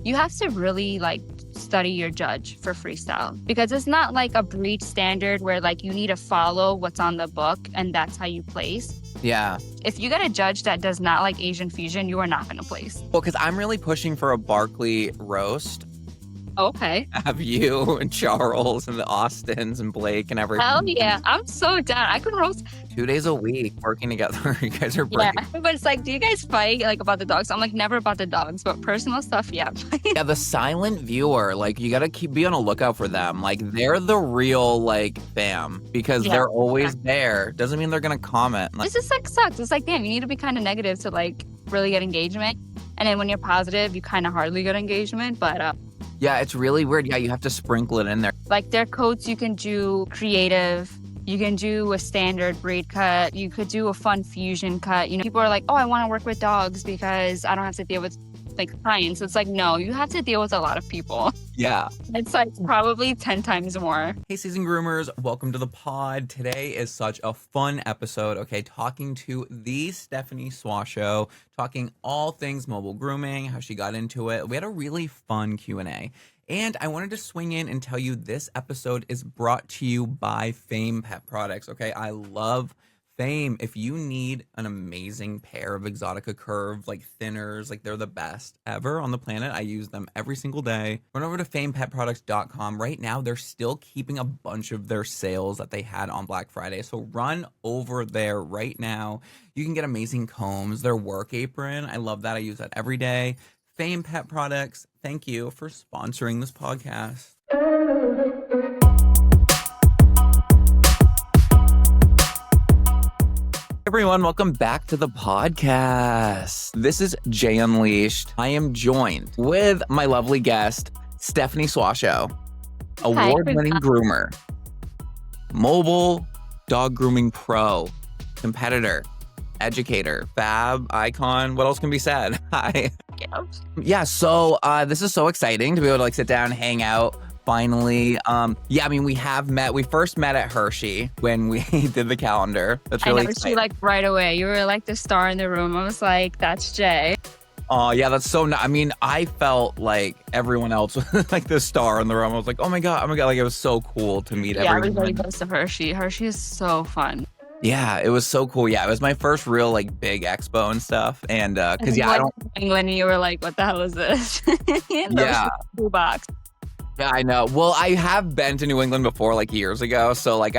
you have to really like study your judge for freestyle, because it's not like a breed standard where like you need to follow what's on the book and that's how you place. Yeah. If you get a judge that does not like Asian fusion, you are not going to place. Well, because I'm really pushing for a Barkley roast. Okay. Have you and Charles and the Austins and Blake and everything. Hell yeah. I'm so down. I could roast 2 days a week working together. You guys are Yeah, breaking. but it's like, do you guys fight like about the dogs? I'm like, never about the dogs, but personal stuff, yeah. Yeah, the silent viewer, like you gotta be on a lookout for them. Like they're the real like fam because Yeah, they're always there. Doesn't mean they're gonna comment. Like, This just like sucks. It's like, damn, you need to be kind of negative to like really get engagement. And then when you're positive, you kind of hardly get engagement. But yeah, it's really weird. Yeah, you have to sprinkle it in there. like their coats, you can do creative. You can do a standard braid cut. You could do a fun fusion cut. You know, people are like, oh, I want to work with dogs because I don't have to deal with like clients. It's like, no, you have to deal with a lot of people. Yeah. It's like probably 10 times more. Hey, seasoned groomers, welcome to the pod. Today is such a fun episode. Okay, talking to the Stefanie Swasho, talking all things mobile grooming, how she got into it. We had a really fun Q&A. And I wanted to swing in and tell you this episode is brought to you by Fame Pet Products. Okay, I love Fame. If you need an amazing pair of Exotica Curve, like thinners, like they're the best ever on the planet. I use them every single day. Run over to famepetproducts.com. Right now, they're still keeping a bunch of their sales that they had on Black Friday. So run over there right now. You can get amazing combs, their work apron. I love that. I use that every day. Fame Pet Products, thank you for sponsoring this podcast. Everyone, welcome back to the podcast. This is Jay Unleashed. I am joined with my lovely guest, Stefanie Swasho, award-winning groomer, mobile dog grooming pro, competitor, educator, fab icon. What else can be said? Hi. Yeah, so this is so exciting to be able to like sit down, hang out. Finally, yeah, I mean, we have met. We first met at Hershey when we did the calendar. That's really exciting. She like right away. You were like the star in the room. I was like, that's Jay. Oh, yeah, that's so I mean, I felt like everyone else was like the star in the room. I was like, oh my God. Like, it was so cool to meet everyone. Yeah, everybody goes to Hershey. Hershey is so fun. Yeah, it was so cool. Yeah, it was my first real like big expo and stuff. And because I don't England, and you were like, what the hell is this? Yeah. Box. Yeah, I know. Well, I have been to New England before, like years ago. So like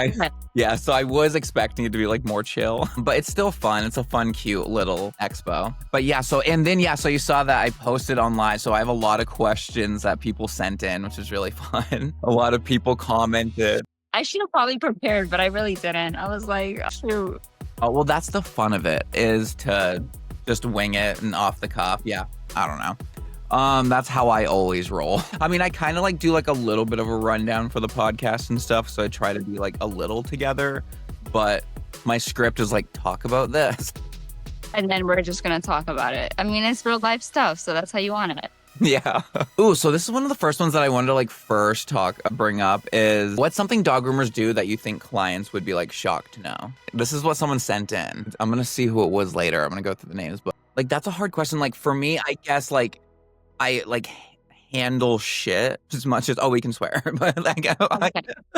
so I was expecting it to be like more chill, but it's still fun. It's a fun, cute little expo. But yeah, so you saw that I posted online. So I have a lot of questions that people sent in, which is really fun. A lot of people commented. I should have probably prepared, but I really didn't. I was like, shoot. Oh, well, that's the fun of it, is to just wing it and off the cuff. Yeah, I don't know. That's how I always roll. I mean, I kind of like do like a little bit of a rundown for the podcast and stuff. So I try to be like a little together, but my script is like, talk about this. And then we're just going to talk about it. I mean, it's real life stuff. So that's how you want it. Yeah. Ooh, so this is one of the first ones that I wanted to like first bring up is what's something dog groomers do that you think clients would be like shocked to know? This is what someone sent in. I'm going to see who it was later. I'm going to go through the names, but like, that's a hard question. Like for me, I guess like I like handle shit as much as, we can swear, but like, okay.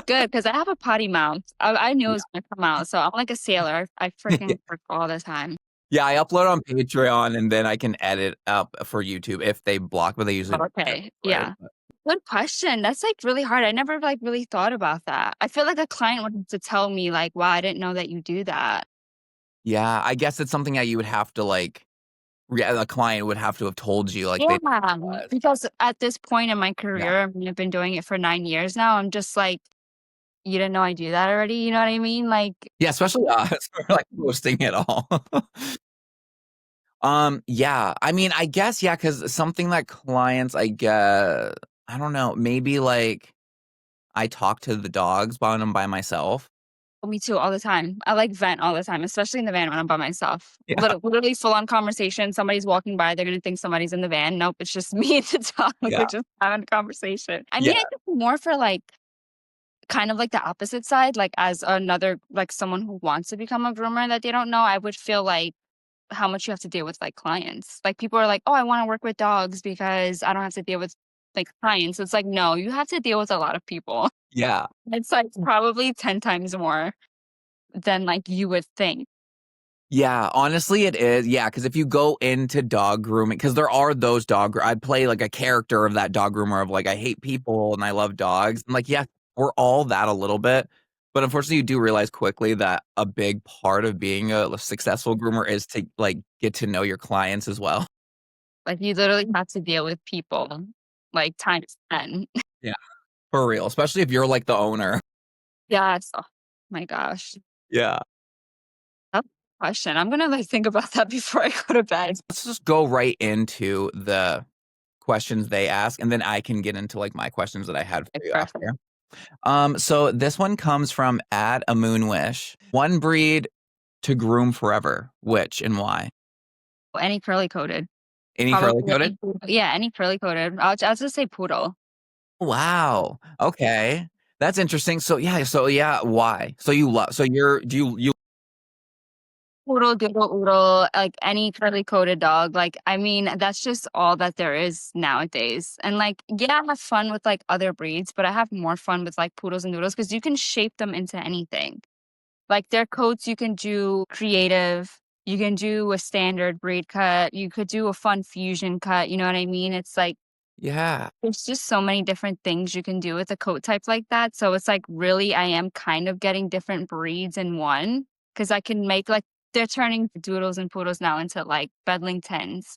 Good. Cause I have a potty mouth. I knew it was going to come out. So I'm like a sailor. I freaking work all the time. Yeah, I upload on Patreon and then I can edit up for YouTube if they block, but they usually okay. Yeah. Good question. That's like really hard. I never like really thought about that. I feel like a client would have to tell me like, wow, I didn't know that you do that. Yeah, I guess it's something that you would have to like, a client would have to have told you. Like, yeah, because at this point in my career, I mean, I've been doing it for 9 years now. I'm just like, you didn't know I do that already? You know what I mean? Like, yeah, especially us for like posting it all. Yeah, I mean, I guess, yeah, because something that clients, I guess, I don't know, maybe like I talk to the dogs when I'm by myself. Me too, all the time. I like vent all the time, especially in the van when I'm by myself. Yeah. Literally full on conversation. Somebody's walking by, they're going to think somebody's in the van. Nope, it's just me and the dog. Yeah. We're just having a conversation. I mean, I think more for like, kind of like the opposite side, like as another, like someone who wants to become a groomer that they don't know, I would feel like how much you have to deal with like clients. Like people are like, "Oh, I want to work with dogs because I don't have to deal with like clients." It's like, no, you have to deal with a lot of people. Yeah. It's like probably 10 times more than like you would think. Yeah, honestly, it is. Yeah, because if you go into dog grooming, because there are those I'd play like a character of that dog groomer of like, I hate people and I love dogs. And like, yeah, we're all that a little bit. But unfortunately, you do realize quickly that a big part of being a successful groomer is to like get to know your clients as well. Like you literally have to deal with people like times 10. Yeah, for real, especially if you're like the owner. Yes. Oh my gosh. Yeah. That's a question. I'm gonna like think about that before I go to bed. Let's just go right into the questions they ask, and then I can get into like my questions that I had Okay, for you perfect. after. So this one comes from at a moon wish. One breed to groom forever. Which and why? Any curly coated. Any curly Probably any coated? poodle. Yeah, any curly coated. I'll just say poodle. Wow. Okay. That's interesting. So yeah, why? So you love so you're do you Poodle, doodle, oodle, like any curly coated dog. Like, I mean, that's just all that there is nowadays. And like, yeah, I have fun with like other breeds, but I have more fun with like poodles and doodles because you can shape them into anything. Like their coats, you can do creative. You can do a standard breed cut. You could do a fun fusion cut. You know what I mean? It's like yeah. there's just so many different things you can do with a coat type like that. So it's like really, I am kind of getting different breeds in one because I can make like they're turning doodles and poodles now into like Bedlingtons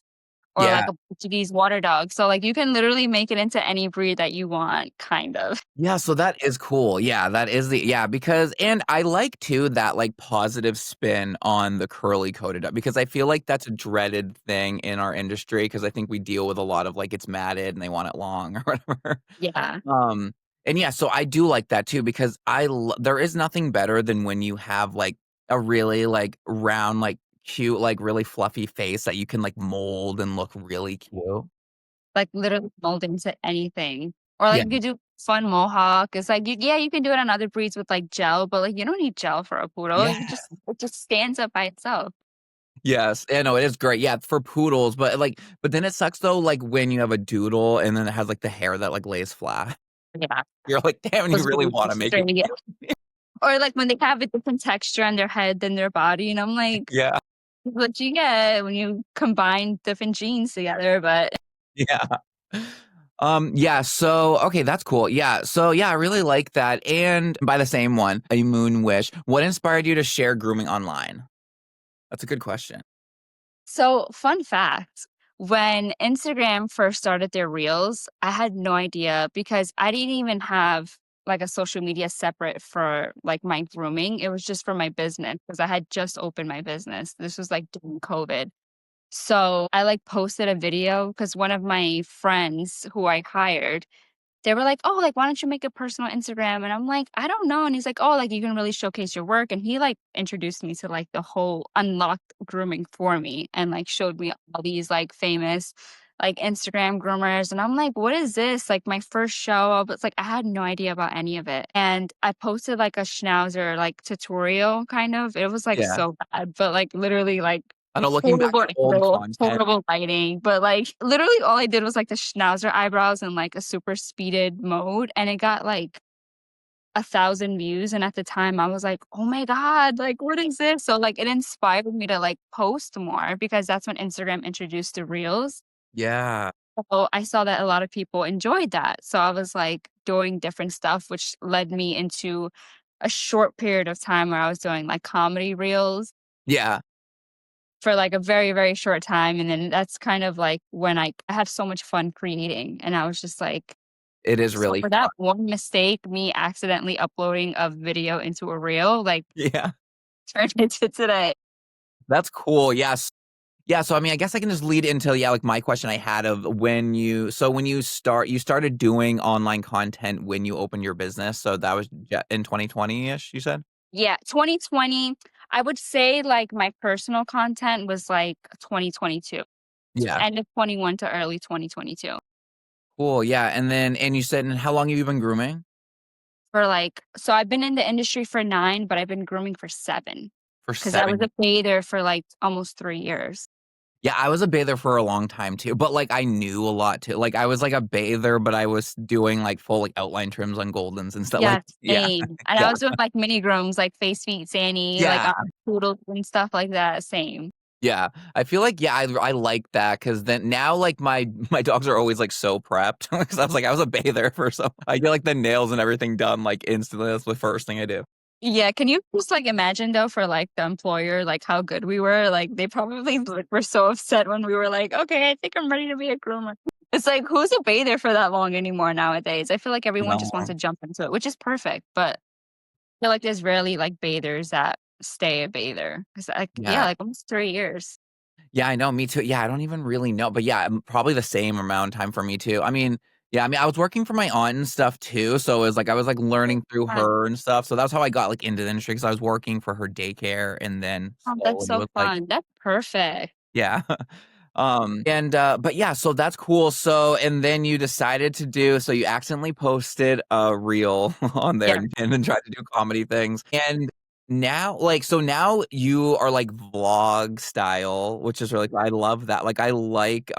or Yeah. like a Portuguese water dog. So like you can literally make it into any breed that you want, kind of. Yeah, so that is cool. Yeah, that is because and I like too that like positive spin on the curly coated because I feel like that's a dreaded thing in our industry because I think we deal with a lot of like it's matted and they want it long or whatever. Yeah. Um and yeah, so I do like that too because there is nothing better than when you have like a really like round like cute like really fluffy face that you can like mold and look really cute. Like literally mold into anything. Or Yeah. like you could do fun mohawk. It's like yeah, you can do it on other breeds with like gel, but like you don't need gel for a poodle. Yeah. You just it just stands up by itself. Yes, yeah, no, it is great. Yeah, for poodles, but then it sucks though, like when you have a doodle and then it has like the hair that like lays flat. Yeah. You're like, damn, you Was really really want to make it frustrating. cute. Or like when they have a different texture on their head than their body, and I'm like, Yeah, what you get when you combine different genes together? But yeah. Yeah, so okay, that's cool. Yeah, so yeah, I really like that. And by the same one, a moon wish. What inspired you to share grooming online? That's a good question. so fun fact, when Instagram first started their reels, I had no idea because I didn't even have like a social media separate for like my grooming. It was just for my business because I had just opened my business. This was like during COVID. So I like posted a video because one of my friends who I hired, they were like, "Oh, like, why don't you make a personal Instagram?" And I'm like, "I don't know." And he's like, "Oh, like, you can really showcase your work." And he like introduced me to like the whole unlocked grooming for me and like showed me all these like famous like Instagram groomers. And I'm like, what is this? Like my first show, but it's like I had no idea about any of it. And I posted like a schnauzer like tutorial kind of. It was like Yeah. so bad, but like literally like I know looking back horrible at old angle, content. horrible lighting, but, like, literally all I did was, like, the schnauzer eyebrows in, like, a super speeded mode, and it got, like, 1,000 views, and at the time, I was like, "Oh my god, like, what is this?" So, like, it inspired me to, like, post more because that's when Instagram introduced the Reels. Yeah. So, I saw that a lot of people enjoyed that, so I was, like, doing different stuff, which led me into a short period of time where I was doing, like, comedy Reels Yeah. for, like, a very, very short time, and then that's kind of, like, when I had so much fun creating, and I was just like It is so really for fun. that one mistake, me accidentally uploading a video into a reel, like, Yeah. turned into today. That's cool. Yes. Yeah, so I mean, I guess I can just lead into yeah, like my question I had of when you started doing online content when you opened your business. So that was in 2020-ish, you said? Yeah, 2020, I would say, like, my personal content was, like, 2022, Yeah. end of 21 to early 2022 Cool. Yeah. And you said, and how long have you been grooming? for, like so I've been in the industry for 9, but I've been grooming for 7. For because I was 7 a bather for like almost 3 years. Yeah, I was a bather for a long time too, but, like, I knew a lot too. Like, I was, like, a bather, but I was doing, like, full, like, outline trims on Goldens and stuff, like Yeah, yeah, same. And yeah, I was doing like mini grooms, like face, feet, Sani, like yeah, poodles and stuff like that. Same. yeah. I feel like, yeah, I like that because then now, like, my dogs are always, like, so prepped because I was a bather for some I get, like, the nails and everything done, like, instantly. That's the first thing I do. Yeah, can you just, like, imagine though for, like, the employer, like, how good we were? Like, they probably, like, were so upset when we were like, "Okay, I think I'm ready to be a groomer." It's like, who's a bather for that long anymore nowadays? I feel like everyone just wants No. to jump into it, which is perfect, but I feel like there's rarely, like, bathers that stay a bather. 'Cause, like yeah, Yeah. like, almost 3 years. Yeah, I know, me too. Yeah, I don't even really know, but yeah, probably the same amount of time for me too. I mean, yeah, I mean, I was working for my aunt and stuff too, so it was like I was like learning through Fun. her and stuff. So that's how I got like into the industry because I was working for her daycare, and then Oh, that's slowly so was like, fun. That's perfect. yeah. And but yeah, so that's cool. So and then you decided to do so you accidentally posted a reel on there Yeah. and then tried to do comedy things. And now like so now you are like vlog style, which is really I love that. Like I like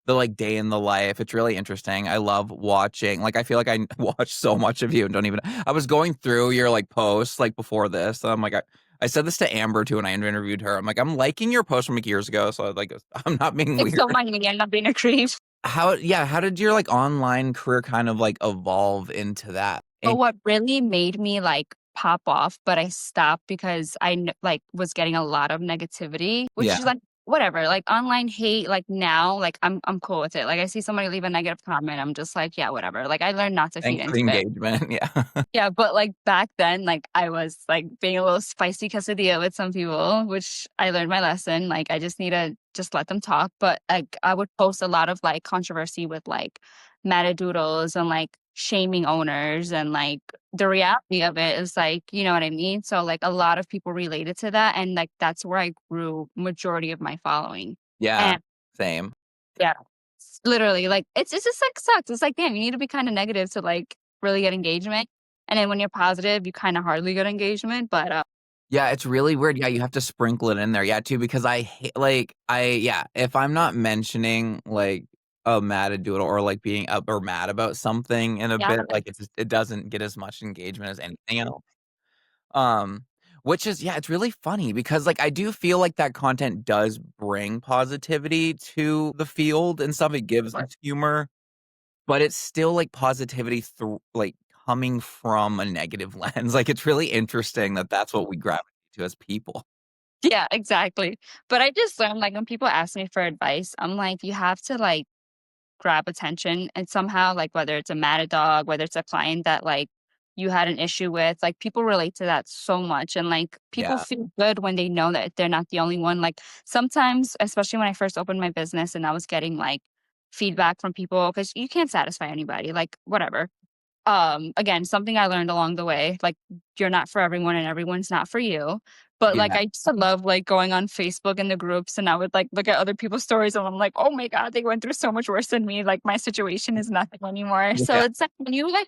the like day in the life. It's really interesting. I love watching. Like I feel like I watch so much of you and don't even I was going through your like posts like before this. I'm like I said this to Amber too when I interviewed her. I'm like, I'm liking your post from like years ago, so like I'm not being It's weird. so funny me, I'm not being a creep. How did your like online career kind of like evolve into that? But And what really made me, like, pop off, but I stopped because like, was getting a lot of negativity, which yeah, is, like, whatever, like, online hate, like, now, like, I'm cool with it. Like, I see somebody leave a negative comment, I'm just like, "Yeah, whatever." Like, I learned not to feed thanks for the into it. engagement. Yeah. Yeah, but, like, back then, like, I was, like, being a little spicy quesadilla with some people, which I learned my lesson, like, I just need to just let them talk, but, like, I would post a lot of, like, controversy with, like, matadoodles and, like, shaming owners, and, like, the reality of it is, like, you know what I mean? So, like, a lot of people related to that, and, like, that's where I grew majority of my following. Yeah, And same. yeah, literally, like, it's just, like, sucks. It's like, damn, you need to be kinda negative to, like, really get engagement, and then when you're positive, you kinda hardly get engagement, but, Yeah, it's really weird. Yeah, you have to sprinkle it in there. Yeah, too, because yeah, if I'm not mentioning like a matadoodle or like being up or mad about something in a yeah, bit, like it doesn't get as much engagement as anything else. Um, which is yeah, it's really funny because, like, I do feel like that content does bring positivity to the field and stuff, it gives us humor, but it's still, like, positivity through like, coming from a negative lens, like, it's really interesting that that's what we gravitate to as people. yeah, exactly. But I just learned, like, when people ask me for advice, I'm like, you have to, like, grab attention and somehow, like, whether it's a mad dog, whether it's a client that, like, you had an issue with, like, people relate to that so much, and, like, people Yeah, feel good when they know that they're not the only one. Like, sometimes, especially when I first opened my business and I was getting, like, feedback from people, because you can't satisfy anybody, like, whatever. Again, something I learned along the way, like, you're not for everyone and everyone's not for you. But, like, yeah, I just love, like, going on Facebook in the groups, and I would, like, look at other people's stories, and I'm like, "Oh my god, they went through so much worse than me, like, my situation is nothing anymore." So yeah. it's like when you, like,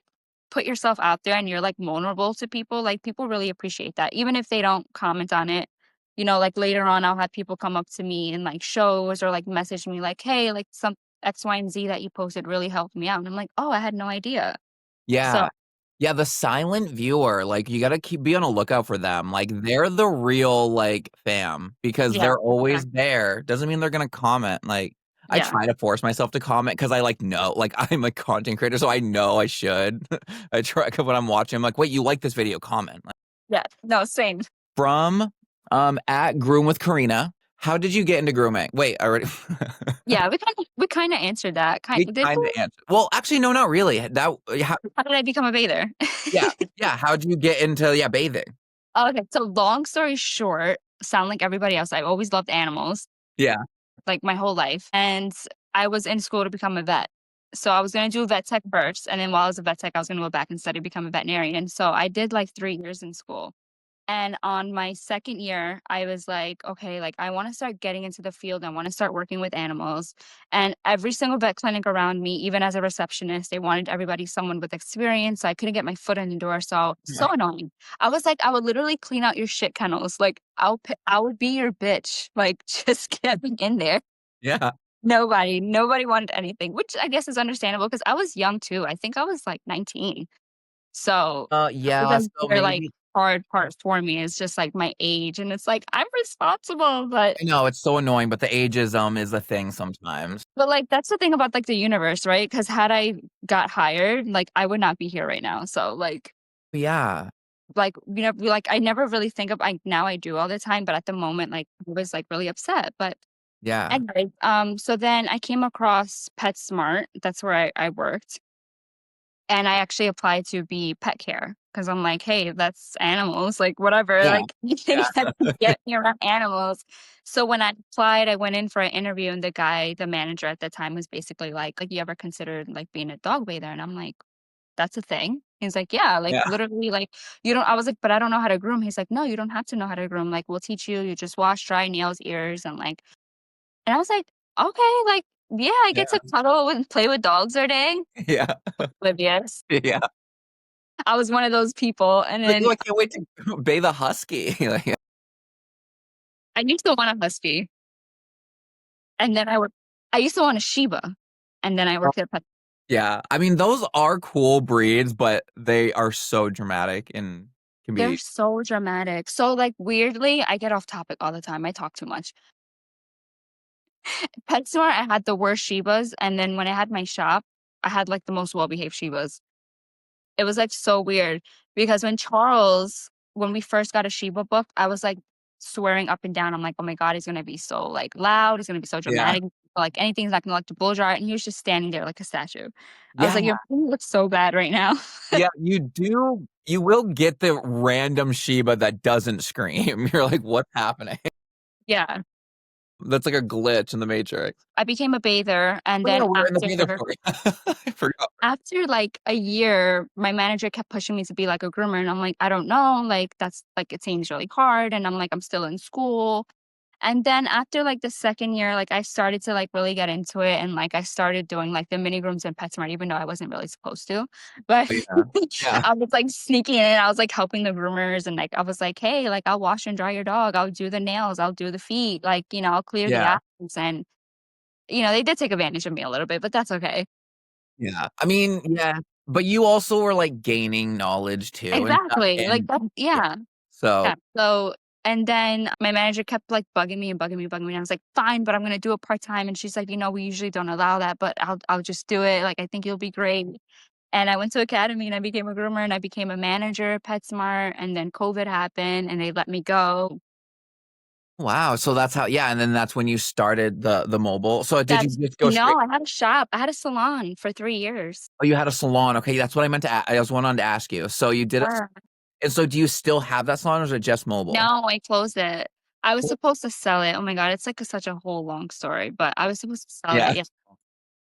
put yourself out there and you're, like, vulnerable to people, like, people really appreciate that, even if they don't comment on it. You know, like, later on, I'll have people come up to me in, like, shows or, like, message me like, "Hey, like, some X, Y, and Z that you posted really helped me out." And I'm like, "Oh, I had no idea." So Yeah. Yeah, the silent viewer, like, you gotta be on a lookout for them, like, they're the real, like, fam, because yeah, they're always exactly. there, doesn't mean they're gonna comment, like, I Yeah. try to force myself to comment because I, like, know like, I'm a content creator, so I know I should. I try 'cause when I'm watching, I'm like, "Wait, you like this video? Comment." Like, Yeah. No, same. from, at Groom with Karina, how did you get into grooming? Wait, I already Yeah, we kinda answered that. we Did we? kinda answered well, actually, no, not really. That how How did I become a bather? yeah, yeah, how'd you get into, yeah, bathing? Okay, so long story short, sound like everybody else, I always loved animals, Yeah, like, my whole life, and I was in school to become a vet. So I was gonna do vet tech first, and then while I was a vet tech, I was gonna go back and study to become a veterinarian, so I did, like, 3 years in school. And on my second year, I was like, okay, like I want to start getting into the field. I want to start working with animals. And every single vet clinic around me, even as a receptionist, they wanted everybody someone with experience. So I couldn't get my foot in the door. So annoying. I was like, I would literally clean out your shit kennels. Like I would be your bitch. Like just get me in there. Yeah. Nobody wanted anything, which I guess is understandable because I was young too. I think I was like 19. So that Yeah, was so their like maybe hard part for me is just like my age. And it's like I'm responsible, I know, it's so annoying, but the ageism is a thing sometimes. but like that's the thing about like the universe, right? Because had I got hired, like I would not be here right now. So Yeah, like I never really think of I now I do all the time, but at the moment, like I was like really upset. But yeah, anyway, so then I came across PetSmart. That's where I worked. And I actually applied to be pet care because I'm like, hey, that's animals, like whatever, yeah, like anything yeah, that can get me around animals. So when I applied, I went in for an interview, and the manager at the time was basically like, you ever considered like being a dog bather? And I'm like, that's a thing. He's like, yeah, like yeah, literally, like you don't. I was like, but I don't know how to groom. He's like, no, you don't have to know how to groom. Like we'll teach you. You just wash, dry, nails, ears, and like. And I was like, okay, like yeah, I get to yeah, cuddle and play with dogs all day. yeah, Oblivious. yeah. I was one of those people, and Like, "Oh, then I can't wait to bathe a husky." Like, I used to want a husky, and then I used to want a Shiba, and then I worked at Pet. yeah, I mean, those are cool breeds, but they are so dramatic and can They're be so dramatic. So, like, weirdly, I get off topic all the time. I talk too much. PetSmart, I had the worst Shibas, and then when I had my shop, I had like the most well-behaved Shibas. It was, like, so weird because when we first got a Shiba book, I was, like, swearing up and down. I'm like, "Oh my god, he's gonna be so, like, loud, he's gonna be so yeah, dramatic, like, anything's not gonna, like, to blow dry," and he was just standing there like a statue. I was yeah, like, "Your food looks so bad right now." yeah, you will get the random Shiba that doesn't scream. You're like, "What's happening?" Yeah. That's like a glitch in the Matrix. I became a bather, and Oh, yeah, then we're in the bather party. I forgot. after, like, a year, my manager kept pushing me to be, like, a groomer, and I'm like, "I don't know, like, that's like, it seems really hard," and I'm like, "I'm still in school." And then after, like, the second year, like, I started to, like, really get into it, and, like, I started doing, like, the mini grooms in PetSmart even though I wasn't really supposed to. But Oh, yeah. Yeah, I was, like, sneaking in, I was, like, helping the groomers, and, like, I was like, "Hey, like, I'll wash and dry your dog, I'll do the nails, I'll do the feet, like, I'll clear the yeah, apples," and, they did take advantage of me a little bit, but that's okay. yeah. I mean, yeah, but you also were, like, gaining knowledge too and stuff, Exactly, like, and that yeah, yeah, so yeah, so and then my manager kept, like, bugging me and bugging me, bugging me, and I was like, "Fine, but I'm gonna do it part-time," and she's like, "We usually don't allow that, but I'll just do it, like, I think you'll be great." And I went to academy, and I became a groomer, and I became a manager at PetSmart, and then COVID happened, and they let me go. wow, so that's how yeah, and then that's when you started the mobile. So did you That's just go straight No, I had a shop, I had a salon for 3 years. oh, you had a salon, okay, that's what I meant to I was went on to ask you. So you did it Sure. and so do you still have that salon or is it just mobile? No, I closed it. I was Cool. supposed to sell it, oh my god, it's, like, such a whole long story, but I was supposed to sell Yeah. it, yeah.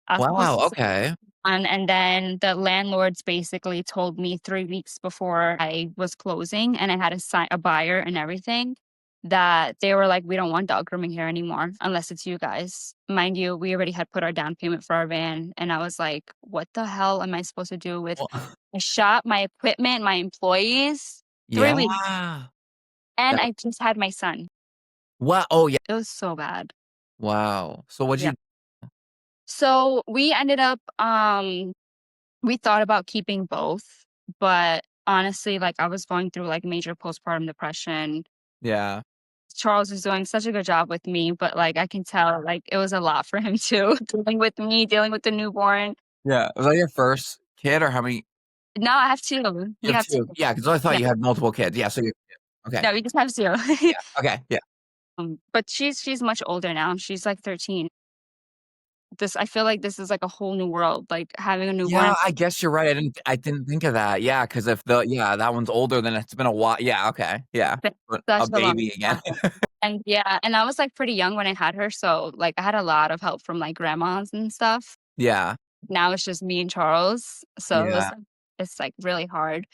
I was supposed Wow, to okay. and then the landlords basically told me 3 weeks before I was closing and I had a buyer and everything, that they were like, "We don't want dog grooming here anymore unless it's you guys." Mind you, we already had put our down payment for our van, and I was like, "What the hell am I supposed to do with Well my shop, my equipment, my employees?" 3 weeks, yeah. and That I just had my son. oh, yeah. It was so bad. Wow. So what'd Yeah. you So, we ended up, we thought about keeping both, but honestly, like, I was going through, like, major postpartum depression. yeah. Charles was doing such a good job with me, but, like, I can tell, like, it was a lot for him too, dealing with me, dealing with the newborn. Yeah. Was that your first kid or how many No, I have 2. you We have have 2. 2? Yeah, 'cause I thought Yeah. you had multiple kids. Yeah, so you okay. No, we just have 2. Yeah, okay, yeah. But she's much older now, she's, like, 13. I feel like this is, like, a whole new world, like, having a Yeah, newborn. I guess you're right. I didn't think of that. Yeah, because if the yeah, that one's older, then it's been a while. Yeah, okay. Yeah. Been But a such a long baby again. time. And yeah, and I was, like, pretty young when I had her, so, like, I had a lot of help from, like, grandmas and stuff. Yeah. Now it's just me and Charles, so Yeah. it's, like, really hard.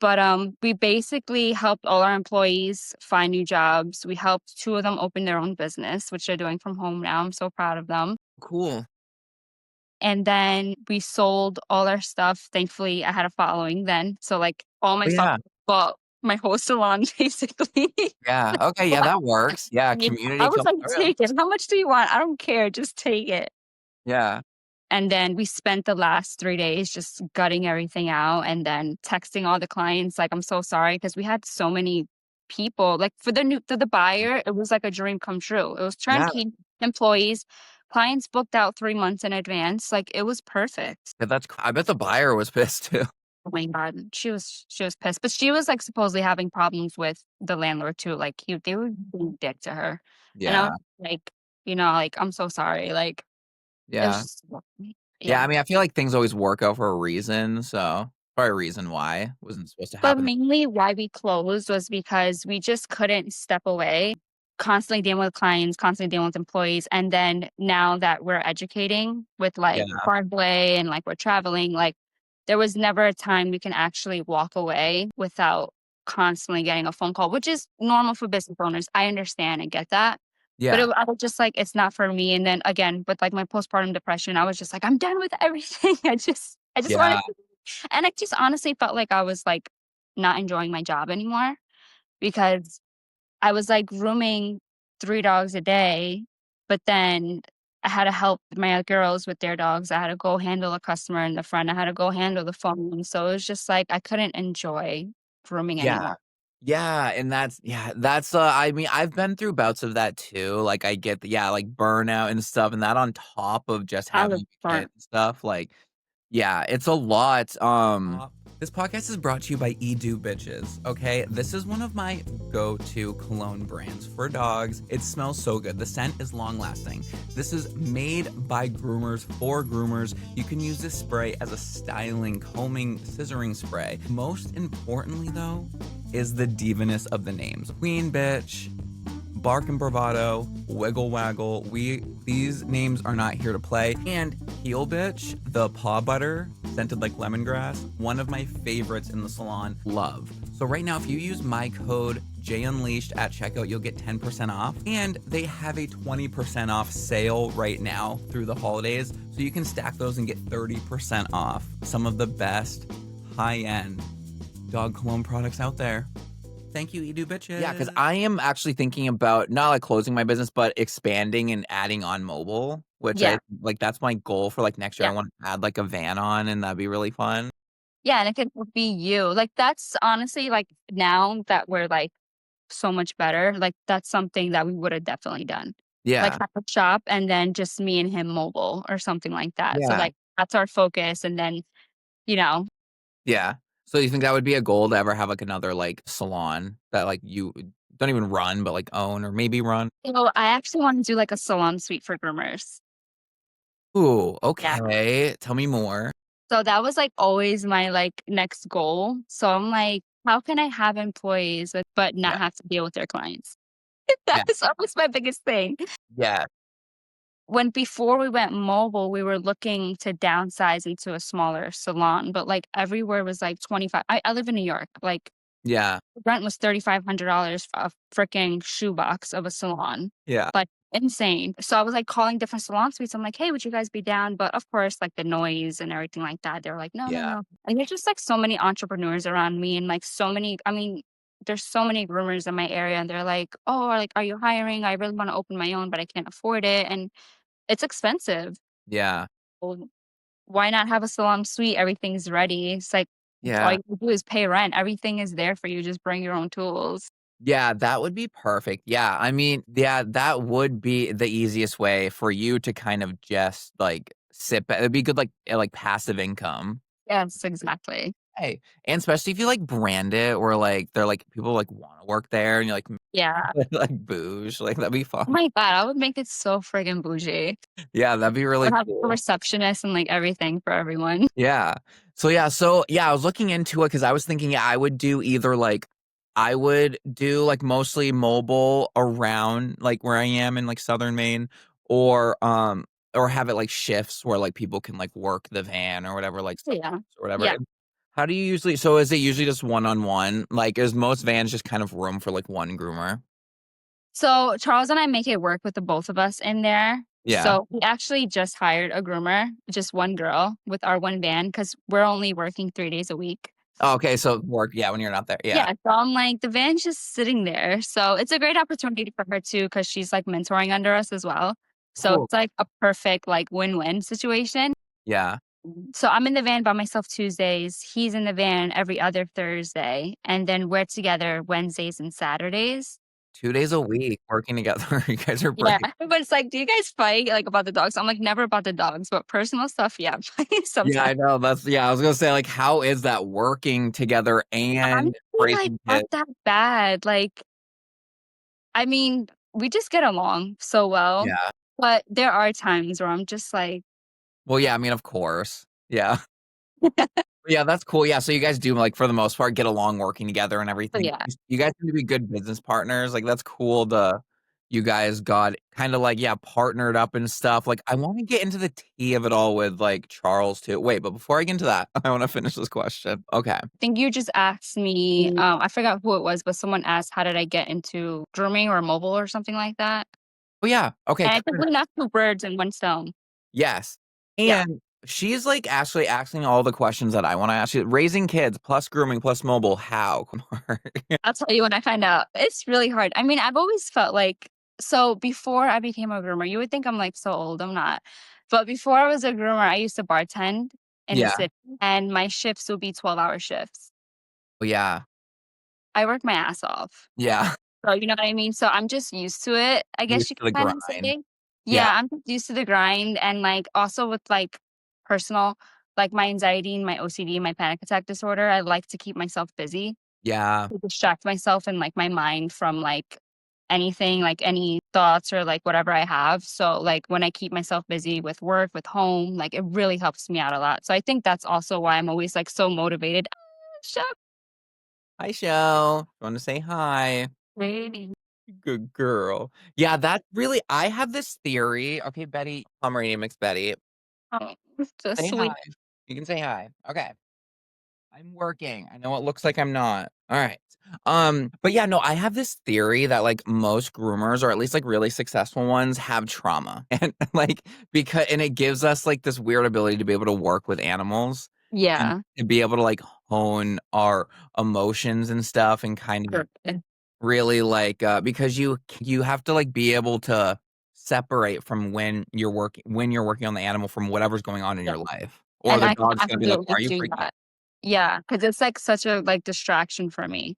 But we basically helped all our employees find new jobs. We helped two of them open their own business, which they're doing from home now. I'm so proud of them. Cool. And then we sold all our stuff. Thankfully, I had a following then. So like all my Oh, stuff yeah. bought my whole salon basically. Yeah. Okay. Yeah, that works. Yeah. Yeah, I Community was killed like, the real. take it. How much do you want? I don't care. Just take it. Yeah. And then we spent the last 3 days just gutting everything out and then texting all the clients, like, I'm so sorry. Cause we had so many people. Like for the buyer, it was like a dream come true. It was Yeah. turnkey employees, clients booked out 3 months in advance. Like it was perfect. Yeah, I bet the buyer was pissed too. Oh my God. She was pissed. But she was like supposedly having problems with the landlord too. Like they were being dick to her. And I was Yeah. like, like, I'm so sorry. Like it was Yeah. just Yeah. yeah. I mean, I feel like things always work out for a reason. So probably a reason why it wasn't supposed to But happen. mainly why we closed was because we just couldn't step away, constantly dealing with clients, constantly dealing with employees. And then now that we're educating with Yeah. like Broadway and like we're traveling, like there was never a time we can actually walk away without constantly getting a phone call, which is normal for business owners. I understand and get that. But Yeah. I was just like, it's not for me. And then again, with like my postpartum depression, I was just like, I'm done with everything. I just Yeah. wanted and I just honestly felt like I was, like, not enjoying my job anymore because I was, like, grooming 3 dogs a day, but then I had to help my other girls with their dogs. I had to go handle a customer in the front. I had to go handle the phone. So it was just, like, I couldn't enjoy grooming Yeah. anymore. Yeah, and that's, I mean, I've been through bouts of that too, like, I get the yeah, like, burnout and stuff, and that on top of just I was having a kid burnt. and stuff, like, yeah, it's a lot, This podcast is brought to you by Eau Du Bitches, okay? This is one of my go-to cologne brands for dogs. It smells so good. The scent is long-lasting. This is made by groomers for groomers. You can use this spray as a styling, combing, scissoring spray. Most importantly, though, is the divaness of the names. Queen Bitch, Bark and Bravado, Wiggle Waggle. These names are not here to play. And Heel Bitch, the paw butter, scented like lemongrass, one of my favorites in the salon. Love. So right now, if you use my code jayunleashed at checkout, you'll get 10% off. And they have a 20% off sale right now through the holidays. So you can stack those and get 30% off. Some of the best high-end dog cologne products out there. Thank you, Eau Du Bitches. Yeah, because I am actually thinking about not like closing my business, but expanding and adding on mobile, which Yeah, that's my goal for like next year. I yeah. want to add like a van on, and that'd be really fun. Yeah, and it could be you. Like, that's honestly, like, now that we're, like, so much better, like, that's something that we would've definitely done. Like, Yeah. have a shop and then just me and him mobile or something like that. So, Yeah. like, that's our focus, and then, you know Yeah. So you think that would be a goal to ever have like another like salon that like you don't even run, but like own or maybe run? I actually wanna do, like, a salon suite for groomers. Ooh, Yeah. okay. Tell me more. So that was, like, always my, like, next goal. So I'm like, "How can I have employees but Yeah. not have to deal with their clients?" Yeah. That was always my biggest thing. Yeah. Before we went mobile, we were looking to downsize into a smaller salon, but, like, everywhere was, like, 25. I live in New York, like, Yeah. rent was $3,500 for a freaking shoebox of a salon, Yeah. like, insane. So I was, like, calling different salon suites. I'm like, "Hey, would you guys be down?" But, of course, like, the noise and everything like that, they were like, "No, no, Yeah. no." And there's just, like, so many entrepreneurs around me and, like, so many I mean, there's so many groomers in my area, and they're like, "Oh, like, are you hiring? I really wanna open my own, but I can't afford it." And it's expensive. Yeah. Well, why not have a salon suite? Everything's ready. It's like all Yeah. you do is pay rent. Everything is there for you. Just bring your own tools. Yeah, that would be perfect. Yeah, I mean, yeah, that would be the easiest way for you to kind of just, like, sit back. It'd be good, like, passive income. Yes, exactly. Hey, and especially if you, like, brand it or, like, they're, like people, like, wanna work there and you're, like, Yeah. like, bouge, like, that'd be Oh fun. my god, I would make it so friggin' bougie. Yeah, that'd be I really would have a cool. receptionist and like everything for everyone. Yeah. Yeah, I was looking into it because I was thinking, yeah, I would do either, like I would do, like, mostly mobile around, like, where I am in, like, Southern Maine or have it, like, shifts where, like, people can, like, work the van or whatever, like, Yeah. or whatever. Yeah. How do you usually, so is it usually just one-on-one? Like, is most vans just kind of room for like one groomer? So Charles and I make it work with the both of us in there. Yeah. So we actually just hired a groomer, just one girl with our one van because we're only working 3 days a week. Oh, okay, so work, yeah, when you're not there. Yeah. Yeah, so I'm like, the van's just sitting there. So it's a great opportunity for her too, because she's like mentoring under us as well. So Cool. it's like a perfect like win-win situation. Yeah. So I'm in the van by myself Tuesdays. He's in the van every other Thursday. And then we're together Wednesdays and Saturdays. 2 days a week working together. You guys are Yeah. pretty. But it's like, do you guys fight like about the dogs? I'm like, never about the dogs, but personal stuff, yeah. Yeah, Sometimes. I know. Yeah, I was gonna say, like, how is that working together and Honestly, like raising not kids? that bad. Like, I mean, we just get along so well. Yeah. But there are times where I'm just like, Well, yeah, I mean, of course. Yeah. Yeah, that's cool. Yeah, so you guys do, like, for the most part, get along working together and oh everything. yeah. You guys seem to be good business partners. Like, that's cool you guys got kinda, like, yeah, partnered up and stuff. Like, I wanna get into the tea of it all with, like, Charles too. Wait, but before I get into that, I wanna finish this question. Okay. I think you just asked me, I forgot who it was, but someone asked how did I get into grooming or mobile or something like that. Oh, yeah. Okay, And I think we knocked two birds in one stone. yes. Yeah. And she's, like, actually asking all the questions that I wanna ask you. Raising kids plus grooming plus mobile, how? I'll tell you when I find out. It's really hard. I mean, I've always felt like so before I became a groomer, you would think I'm like so old. I'm not. But before I was a groomer, I used to bartend in the Yeah. city and my shifts would be 12-hour shifts. Oh, yeah. I work my ass off. Yeah. So you know what I mean? So I'm just used to it, I guess Used you to the can kind of grind. say. Yeah. Yeah, I'm just used to the grind and like also with like personal, like my anxiety and my OCD and my panic attack disorder, I like to keep myself busy Yeah. to distract myself and like my mind from like anything, like any thoughts or like whatever I have. So like when I keep myself busy with work, with home, like it really helps me out a lot. So I think that's also why I'm always like so motivated. Shut Hi, Shell. Wanna say hi. up. Good girl. Yeah, that's really I have this theory. Okay, Betty, Pomeranian mixed Betty. Oh, just Say sweet. hi. You can say hi. Okay. I'm working. I know it looks like I'm not. All right. But yeah, no, I have this theory that like most groomers or at least like really successful ones have trauma. And like and it gives us like this weird ability to be able to work with animals and Yeah. to be able to like hone our emotions and stuff and kind of Perfect. really like because you have to like be able to separate from when you're working on the animal from whatever's going on in Yeah. your life. Or And the I can dog's gonna be like, absolutely "Why are you do freaking?" that. Yeah, because it's, like, such a, like, distraction for me.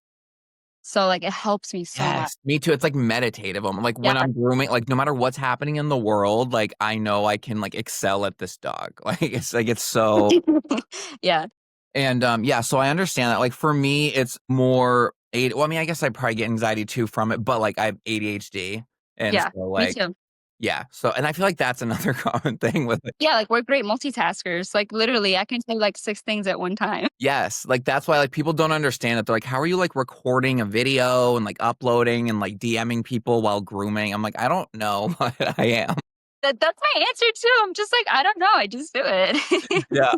So, like, it helps me so much. Yes, me too. It's like meditative. I'm like Yeah. when I'm grooming, like no matter what's happening in the world, like I know I can like excel at this dog. Like it's so Yeah, and yeah, so I understand that. Like for me, it's more well, I mean, I guess I probably get anxiety too from it, but like I have ADHD. And yeah, so me like too. yeah. So and I feel like that's another common thing with it. Yeah, like, we're great multitaskers. Like, literally, I can say, like, 6 things at one time. Yes. Like that's why like people don't understand it. They're like, how are you like recording a video and like uploading and like DMing people while grooming? I'm like, I don't know, but I am. That's my answer too. I'm just like, "I don't know, I just do it." Yeah.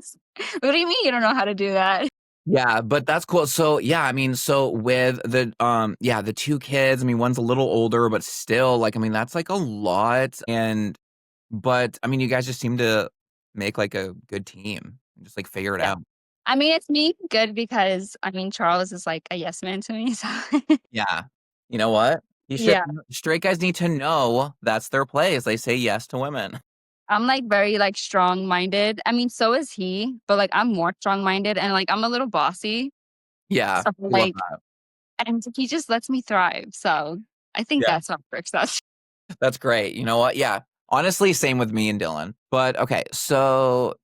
What do you mean you don't know how to do that? Yeah, but that's cool. So, yeah, I mean, so with yeah, the 2 kids, I mean, one's a little older, but still, like, I mean, that's, like, a lot, but, I mean, you guys just seem to make, like, a good team, and just, like, figure it Yeah. out. I mean, it's me good because, I mean, Charles is, like, a yes man to me, so Yeah. You know what? You should Yeah. straight guys need to know that's their place. They say yes to women. I'm, like, very, like, strong-minded. I mean, so is he, but, like, I'm more strong-minded and, like, I'm a little bossy. Yeah, So, I love like that. and he just lets me thrive, so I think Yeah, that's what works out. that's great. You know what? Yeah. Honestly, same with me and Dylan. But, okay, so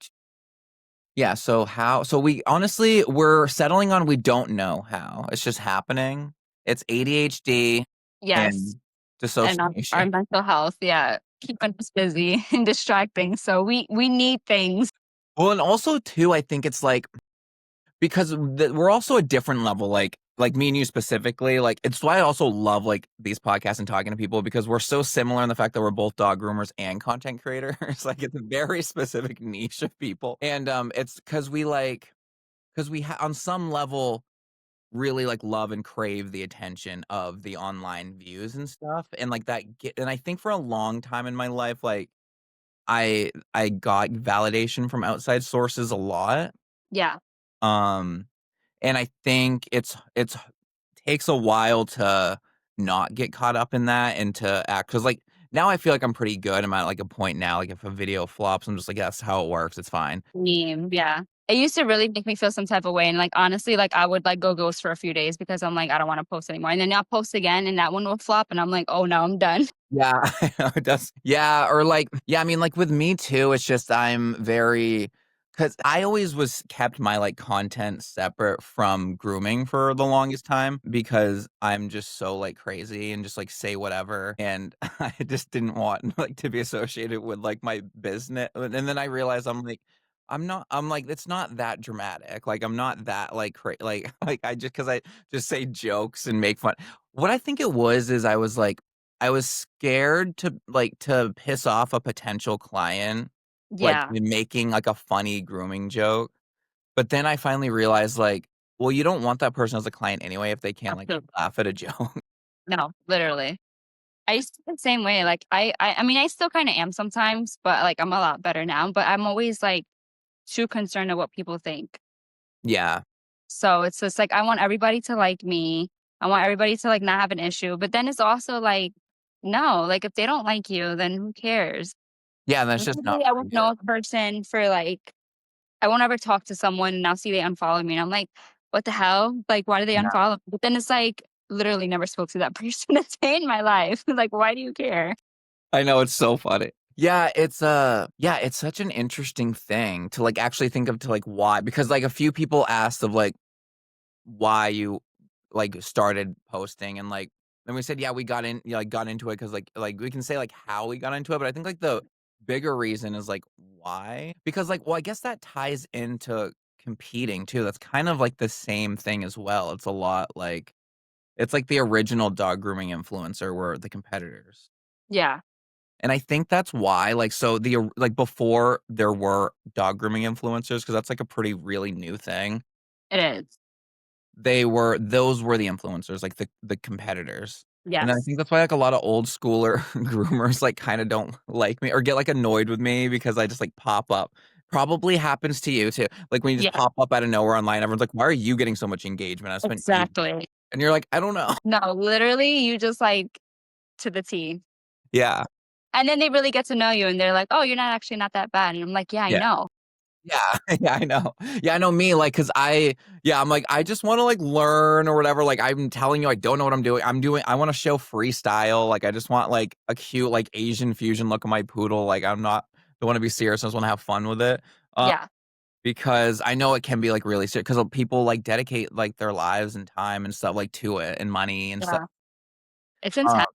yeah, so we honestly, we're settling on we don't know how. It's just happening. It's ADHD Yes, and and our dissociation. mental health, yeah, keeping us busy and distracting, so we need things. Well, and also too, I think it's like because we're also a different level, like me and you specifically. Like it's why I also love like these podcasts and talking to people because we're so similar in the fact that we're both dog groomers and content creators. Like it's a very specific niche of people, and it's because we like because on some level really like love and crave the attention of the online views and stuff, and like and I think for a long time in my life, like I got validation from outside sources a lot. Yeah. Um, and I think it's takes a while to not get caught up in that and to act, because like now I feel like I'm pretty good. I'm at like a point now, like if a video flops, I'm just like, that's how it works. It's fine. Meme, yeah. It used to really make me feel some type of way, and, like, honestly, like, I would, like, go ghost for a few days because I'm like, "I don't wanna post anymore," and then I'll post again, and that one will flop, and I'm like, "Oh, no, I'm done." Yeah, I know it does. Yeah, or like yeah, I mean, like with me too, it's just I'm very, because I always was kept my like content separate from grooming for the longest time because I'm just so like crazy and just like say whatever, and I just didn't want like to be associated with like my business. And then I realized I'm like, I'm like, it's not that dramatic. Like I'm not that like like like I just, because I just say jokes and make fun. What I think it was is I was scared to piss off a potential client, like, Yeah, in making, like, a funny grooming joke, but then I finally realized, like, well, you don't want that person as a client anyway if they can't, like, absolutely. laugh at a joke. No, literally. I used to be the same way, like, I mean, I still kinda am sometimes, but, like, I'm a lot better now, but I'm always, like, too concerned of what people think. Yeah. So it's just like I want everybody to like me. I want everybody to like not have an issue. But then it's also like, no, like if they don't like you, then who cares? Yeah, that's just not Literally, I for won't you. know a person for like I won't ever talk to someone and I'll see they unfollow me and I'm like, what the hell? Like, why did they Yeah. unfollow me? But then it's like literally never spoke to that person a day in my life. Like, why do you care? I know, it's so funny. Yeah, it's such an interesting thing to, like, actually think of, to, like, why, because, like, a few people asked of, like, why you, like, started posting, and, like, then we said, yeah, we got in yeah, like, got into it because like, we can say, like, how we got into it, but I think, like, the bigger reason is, like, why? Because, like, well, I guess that ties into competing too. That's kind of, like, the same thing as well. It's a lot like it's like the original dog grooming influencer were the competitors. Yeah, And I think that's why, like, so like, before there were dog grooming influencers, because that's, like, a pretty really new thing. it is. Those were the influencers, like, the competitors. And then I Yes. think that's why, like, a lot of old schooler groomers, like, kinda don't like me or get, like, annoyed with me because I just, like, pop up. Probably happens to you too. Like, when you just Yeah, pop up out of nowhere online, everyone's like, "Why are you getting so much engagement? I spent years." exactly. And you're like, "I don't know." No, literally, you just like to the T. Yeah. And then they really get to know you and they're like, "Oh, you're not actually not that bad." And I'm like, "Yeah, I Yeah. know." Yeah, yeah, I know. Yeah, I know me, like, cause I'm like, I just wanna, like, learn or whatever, like, I'm telling you, I don't know what I'm doing. I wanna show freestyle, like, I just want, like, a cute, like, Asian fusion look of my poodle, like, don't wanna be serious, I just wanna have fun with it, Yeah, because I know it can be, like, really serious because people, like, dedicate, like, their lives and time and stuff, like, to it, and money and stuff. yeah. It's uh intense.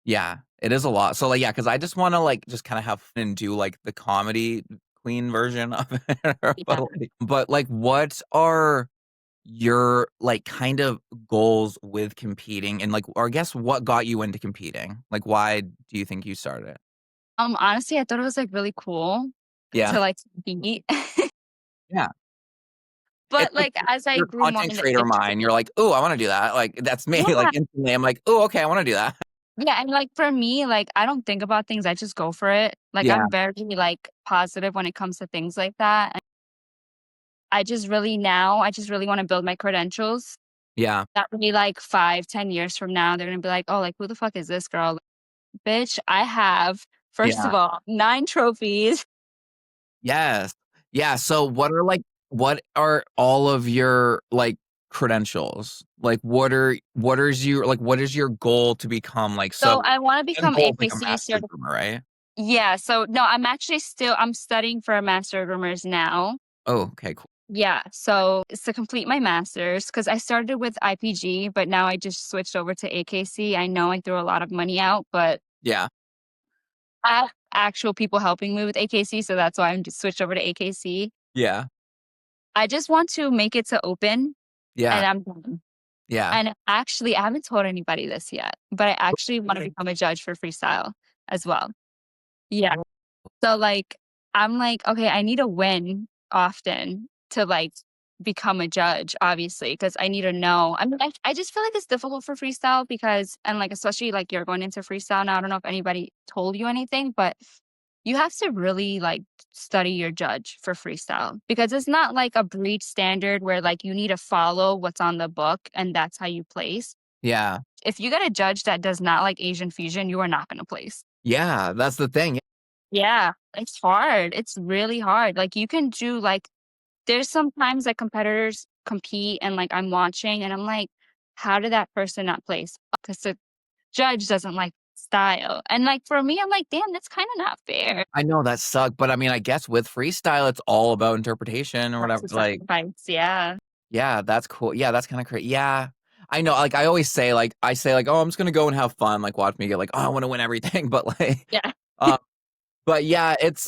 Yeah, it is a lot. So, like, yeah, because I just wanna, like, just kinda have fun and do, like, the comedy queen version of it. Yeah. But, like, what are your, like, kind of goals with competing? And, like, or I guess what got you into competing? Like, why do you think you started? Honestly, I thought it was, like, really cool Yeah. to, like, compete. Yeah. It's But, like like, as I your grew more content into creator mind, you're like, "Ooh, I wanna do that." Like, that's me, like, yeah, instantly, I'm like, "Ooh, okay, I wanna do that." yeah, and, like, for me, like, I don't think about things, I just go for it. Like, Yeah, I'm very, like, positive when it comes to things like that, and I just really wanna build my credentials. yeah, That would be, like, 5, 10 years from now, they're gonna be like, "Oh, like, who the fuck is this girl?" Bitch, I have, first yeah. of all, 9 trophies. Yes. Yeah, so what are all of your, like, credentials? Like, what is your goal to become, like, so So, I wanna end become goal is, like, a AKC master certi groomer, right? yeah, so no, I'm studying for a Master of Groomers now. Oh, okay, cool. Yeah, so it's to complete my master's because I started with IPG, but now I just switched over to AKC. I know I threw a lot of money out, but Yeah, I have actual people helping me with AKC, so that's why I'm just switched over to AKC. yeah, I just want to make it to open yeah, and I'm done. yeah. And actually, I haven't told anybody this yet, but I actually want to become a judge for freestyle as well. Yeah. So, like, I'm like, "Okay, I need a win often to, like" become a judge, obviously, because I need to know. I mean, I just feel like it's difficult for freestyle because, and like, especially like you're going into freestyle now. I don't know if anybody told you anything, but you have to really like study your judge for freestyle because it's not like a breed standard where like you need to follow what's on the book and that's how you place. Yeah. If you get a judge that does not like Asian fusion, you are not going to place. Yeah, that's the thing. Yeah, it's hard. It's really hard. Like you can do like there's sometimes that competitors compete and like I'm watching and I'm like, how did that person not place? Because the judge doesn't like style. And like for me, I'm like, damn, that's kind of not fair. I know that sucked, but I mean, I guess with freestyle, it's all about interpretation or That's whatever. the Like, sacrifice. Yeah. yeah, that's cool. Yeah, that's kind of crazy. Yeah. I know, like I always say, oh, I'm just gonna go and have fun, like watch me get like, oh, I want to win everything. But like, Yeah. uh, but yeah, it's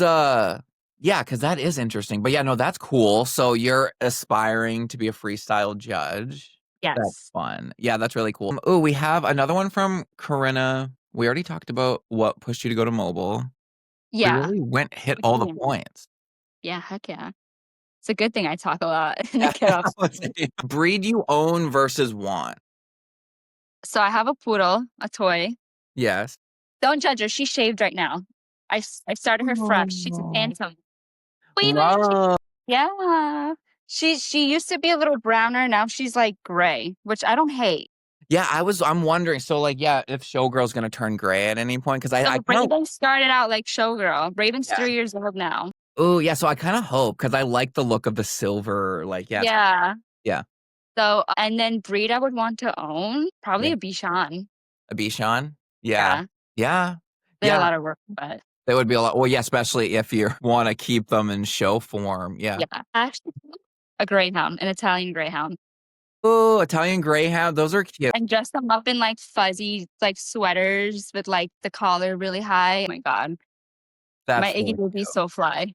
yeah, because that is interesting. But yeah, no, that's cool. So you're aspiring to be a freestyle judge. That's Yes. fun. Yeah, that's really cool. Oh, we have another one from Corinna. We already talked about what pushed you to go to mobile. We Yeah. really hit all the points. Yeah. Heck yeah. It's a good thing I talk a lot and I Yeah, get off. breed you own versus want. So I have a poodle, a toy. Yes. Don't judge her. She's shaved right now. I started her fresh. She's a Oh. phantom. Wait, wait. Love. Yeah. She used to be a little browner. Now she's like gray, which I don't hate. Yeah, I'm wondering. So like, yeah, if Showgirl's gonna turn gray at any point, because I So kind of Raven started out like showgirl. Raven's yeah. 3 years old now. Oh yeah, so I kind of hope because I like the look of the silver. Like yeah, Yeah. yeah, So and then breed I would want to own yeah. probably a Bichon. A Bichon. Yeah, Yeah, yeah, they're a yeah. lot of work, but That would be a lot. Well, yeah, especially if you want to keep them in show form. Yeah. yeah, actually a greyhound, an Italian greyhound, Oh, Italian Greyhound. Those are cute. and dress them up in like fuzzy like sweaters with like the collar really high. Oh my god, my That's Iggy really would be so fly.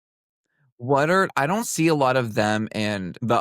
What are I don't see a lot of them and the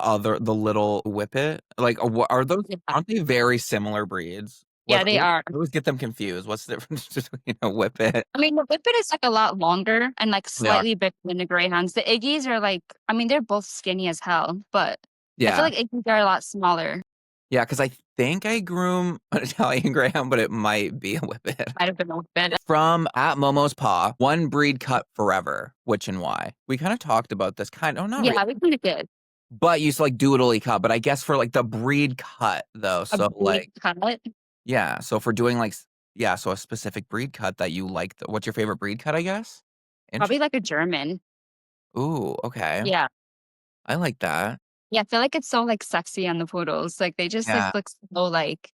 little Whippet. Like, what are those? Yeah, Aren't they very similar breeds? Like, yeah, they are. I always get them confused. What's the difference between a Whippet? I mean, the Whippet is like a lot longer and like They are. slightly bigger than the greyhounds. The Iggies are like, I mean, they're both skinny as hell, but I feel Yeah, like Iggies are a lot smaller. yeah. Because I think I groom an Italian Greyhound, but it might be a Whippet. Might have been a Whippet. From at Momo's Paw, one breed cut forever. Which and why? We kind of talked about this. Oh, not really. Yeah, we kind of did But you like doodly cut. But I guess for like the breed cut though. a So breed like. cut. Yeah, so for doing like yeah, so a specific breed cut that you like. What's your favorite breed cut, I guess? Probably Interesting. like a German. Ooh, okay. Yeah. I like that. Yeah, I feel like it's so, like, sexy on the poodles, like, they just, like, Yeah. look so, like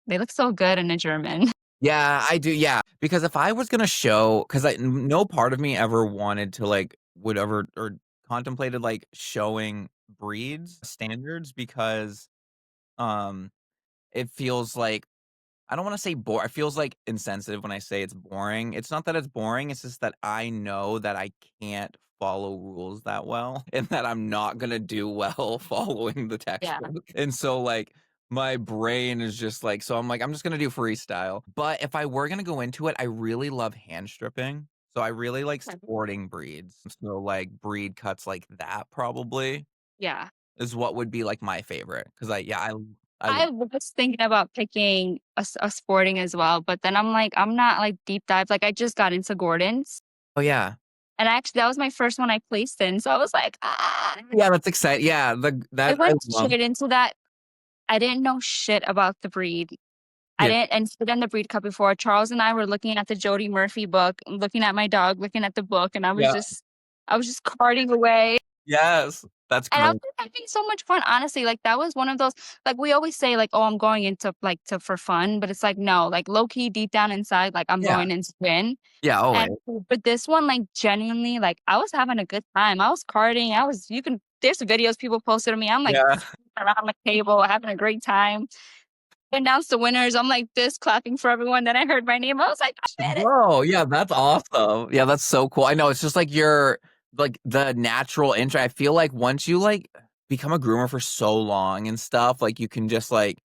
they look so good in a German. Yeah, I do. Yeah, because if I was gonna show, because no part of me ever wanted to like would ever or contemplated like showing breeds standards because um it feels like I don't want to say it feels like insensitive when I say it's boring. It's not that it's boring, it's just that I know that I can't follow rules that well and that I'm not gonna do well following the Yeah. textbook. And so like my brain is just like so I'm like, I'm just gonna do freestyle. But if I were gonna go into it, I really love hand stripping. So I really like sporting breeds. So like breed cuts like that probably Yeah. is what would be like my favorite. Cause I I was thinking about picking a sporting as well, but then I'm like, I'm not, like, deep dive like, I just got into Gordon's, oh yeah. and actually, that was my first one I placed in, so I was like, "Ah." Yeah, that's exciting. Yeah, I that I went love. straight into that. I didn't know shit about the breed. I Yeah, didn't and so then the breed cut before. Charles and I were looking at the Jody Murphy book, looking at my dog, looking at the book, and yeah, I was just carting away. yes, that's And I was great. just having so much fun, honestly, like, that was one of those like, we always say, like, "Oh, I'm going into, like, to for fun," but it's like, no, like, low key, deep down inside, like, I'm Yeah, going in to win, yeah, and always. but this one, like, genuinely, like, I was having a good time, I was karting, I was you can there's videos people posted of me, I'm, like, Yeah. around the table, having a great time, announced the winners, I'm like this, clapping for everyone, then I heard my name, I was like, "I did it." Whoa, yeah, that's awesome. Yeah, that's so cool. I know, it's just like you're like the natural intro. I feel like once you like become a groomer for so long and stuff, like you can just like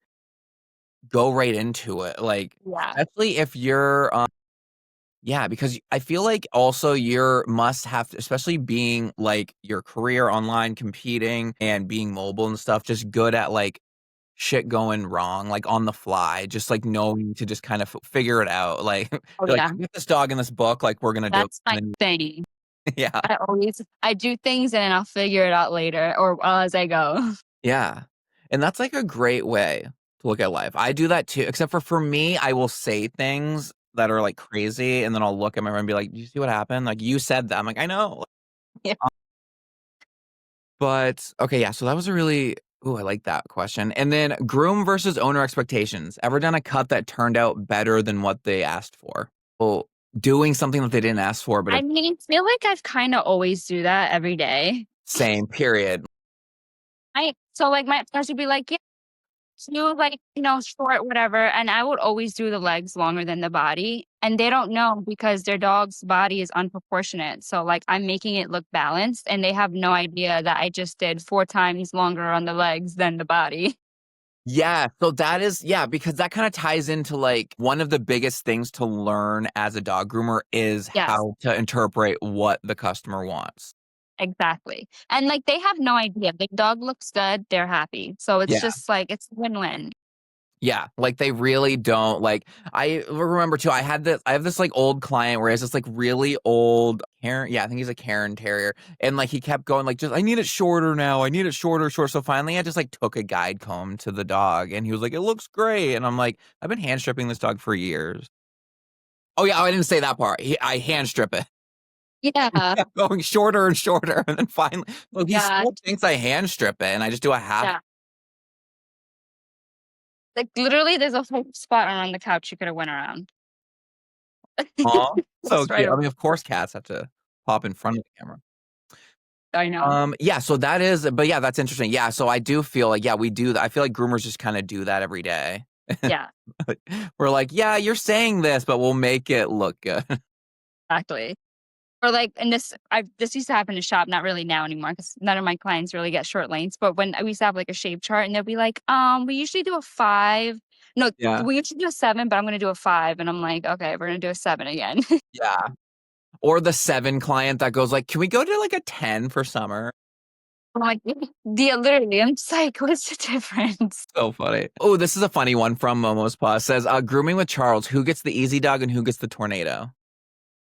go right into it. Like Yeah. especially if you're Yeah, because I feel like also you're must have to, especially being like your career online competing and being mobile and stuff, just good at like shit going wrong, like on the fly, just like knowing to just kind of figure it out. Like, Oh you're like, yeah, get this dog in this book, like we're gonna do it. that's my And thing. then, yeah. I do things and then I'll figure it out later or as I go. Yeah. And that's like a great way to look at life. I do that too, except for me, I will say things that are like crazy and then I'll look at my friend and be like, "Do you see what happened? Like you said that." I'm like, "I know." Yeah. But okay, yeah, so that was a really ooh, I like that question. And then groom versus owner expectations. Ever done a cut that turned out better than what they asked for? Well, doing something that they didn't ask for, but I it's mean, I feel like I've kind of always do that every day. same period. So like my friends would be like, yeah, do like, short, whatever. And I would always do the legs longer than the body. And they don't know because their dog's body is unproportionate. So like I'm making it look balanced and they have no idea that I just did 4 times longer on the legs than the body. Yeah, so that is yeah, because that kind of ties into like one of the biggest things to learn as a dog groomer is Yes, how to interpret what the customer wants. exactly. And like they have no idea. The dog looks good, they're happy. So it's Yeah. just like it's win-win. Yeah, like they really don't like I remember too, I have this like old client where he has this like really old Karen, yeah, I think he's a Karen Terrier. And like he kept going like just I need it shorter now. I need it shorter, short. So finally I just like took a guide comb to the dog and he was like, it looks great. And I'm like, I've been hand stripping this dog for years. Oh yeah, I didn't say that part. I hand strip it. Yeah. Kept going shorter and shorter. And then finally, well, he Yeah. still thinks I hand strip it and I just do a half. Yeah. Like literally there's a whole spot around the couch you could have went around. Aw, so Just right cute. I over. mean, of course, cats have to pop in front of the camera. I know. Yeah, so that is but yeah, that's interesting. Yeah, so I do feel like, yeah, we do that. I feel like groomers just kinda do that every day. Yeah, We're like, "Yeah, you're saying this, but we'll make it look good." exactly. Or like, and this used to happen in shop, not really now anymore because none of my clients really get short lanes. But when we used to have like a shape chart, and they'll be like, we usually do a 5. No, Yeah, we usually do a 7, but I'm gonna do a 5. And I'm like, okay, we're gonna do a 7 again. yeah. Or the 7 client that goes like, "Can we go to, like, a 10 for summer?" I'm like, yeah, literally. I'm just like, what's the difference? So funny. Oh, this is a funny one from Momo's Paw. Says, "Grooming with Charles, who gets the easy dog and who gets the tornado?"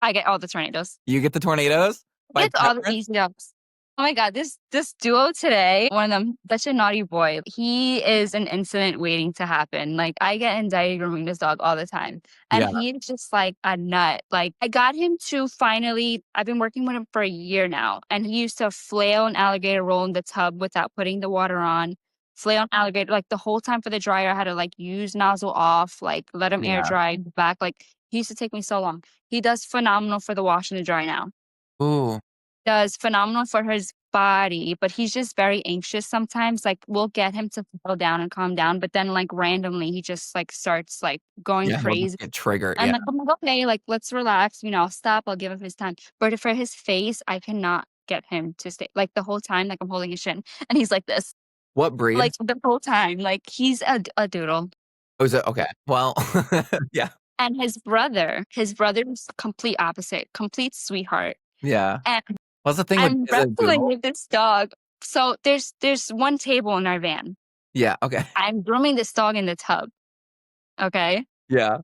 I get all the tornadoes. You get the tornadoes? By It's all the preference? easy jobs. Oh my god, this duo today, one of them, such a naughty boy. He is an incident waiting to happen. Like I get anxiety grooming this dog all the time. And Yeah, he's just like a nut. Like I got him to finally I've been working with him for a year now. And he used to flail an alligator roll in the tub without putting the water on. Flail an alligator like the whole time for the dryer, I had to like use nozzle off, like let him air yeah. dry back. Like he used to take me so long. He does phenomenal for the wash and the dry now. Ooh, Does phenomenal for his body, but he's just very anxious sometimes. Like, we'll get him to settle down and calm down, but then, like, randomly, he just, like, starts, like, going yeah, he'll just crazy. get triggered, I'm yeah. like, "Oh my god, okay, like, let's relax, I'll stop, I'll give him his time." But for his face, I cannot get him to stay like, the whole time, like, I'm holding his shin, and he's like this, What breed? like, the whole time, like, he's a doodle. Oh, is it okay. Well, yeah, And his brother's complete opposite, complete sweetheart, yeah. and What's the thing with I'm is it a wrestling doodle? with this dog. So there's one table in our van. Yeah, okay. I'm grooming this dog in the tub, okay? Yeah.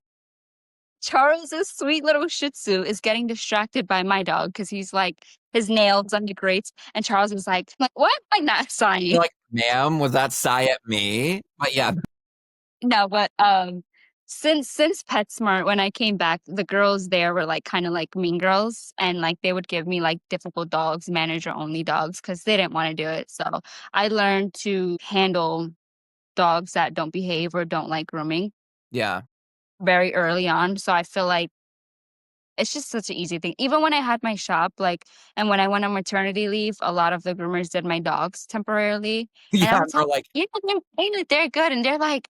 Charles's sweet little Shih Tzu is getting distracted by my dog because he's like his nails on the grates, and Charles is like, "What? Like not You're signing." like, "Ma'am, was that sigh at me?" But yeah, No, but since PetSmart, when I came back, the girls there were like kind of like mean girls, and like they would give me like difficult dogs, manager only dogs, because they didn't want to do it. So I learned to handle dogs that don't behave or don't like grooming yeah. very early on. So I feel like it's just such an easy thing. Even when I had my shop, like, and when I went on maternity leave, a lot of the groomers did my dogs temporarily. And I Yeah, would tell they're them, like they're good. And they're like,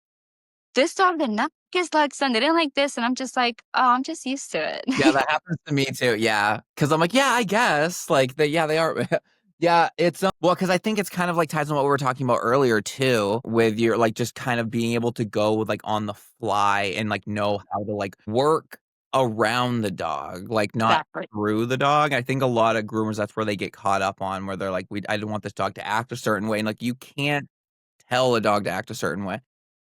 this dog did not like his legs done. They didn't like this. And I'm just like, oh, I'm just used to yeah, it. that happens to me too, yeah. Because 'Cause I'm like, "Yeah, I guess." Like, they are Yeah, it's, well, because I think it's kind of like ties on what we were talking about earlier too, with your, like, just kind of being able to go with, like, on the fly and, like, know how to, like, work around the dog, like, not Exactly. through the dog. I think a lot of groomers, that's where they get caught up on, where they're like, I don't want this dog to act a certain way," and, like, you can't tell a dog to act a certain way.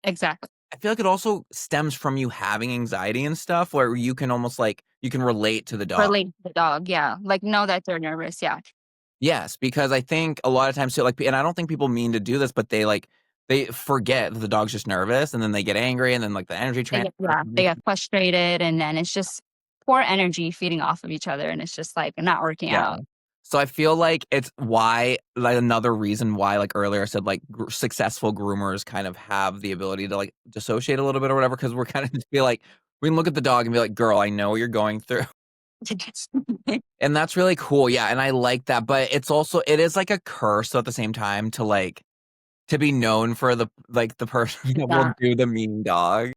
Exactly. I feel like it also stems from you having anxiety and stuff where you can almost, like you can relate to the dog. Relate to the dog, yeah. Like, know that they're nervous, yeah. Yes, because I think a lot of times too, like, and I don't think people mean to do this, but they forget that the dog's just nervous, and then they get angry, and then, like, the energy transfer. They get frustrated, and then it's just poor energy feeding off of each other, and it's just, like, not working Yeah. out. So I feel like it's why, like, another reason why, like, earlier I said, like, successful groomers kind of have the ability to, like, dissociate a little bit or whatever, because we're kinda just feel like we can look at the dog and be like, "Girl, I know what you're going through." And that's really cool, yeah, and I like that, but it is like a curse at the same time to, like to be known for the person that will Yeah, do the mean dog,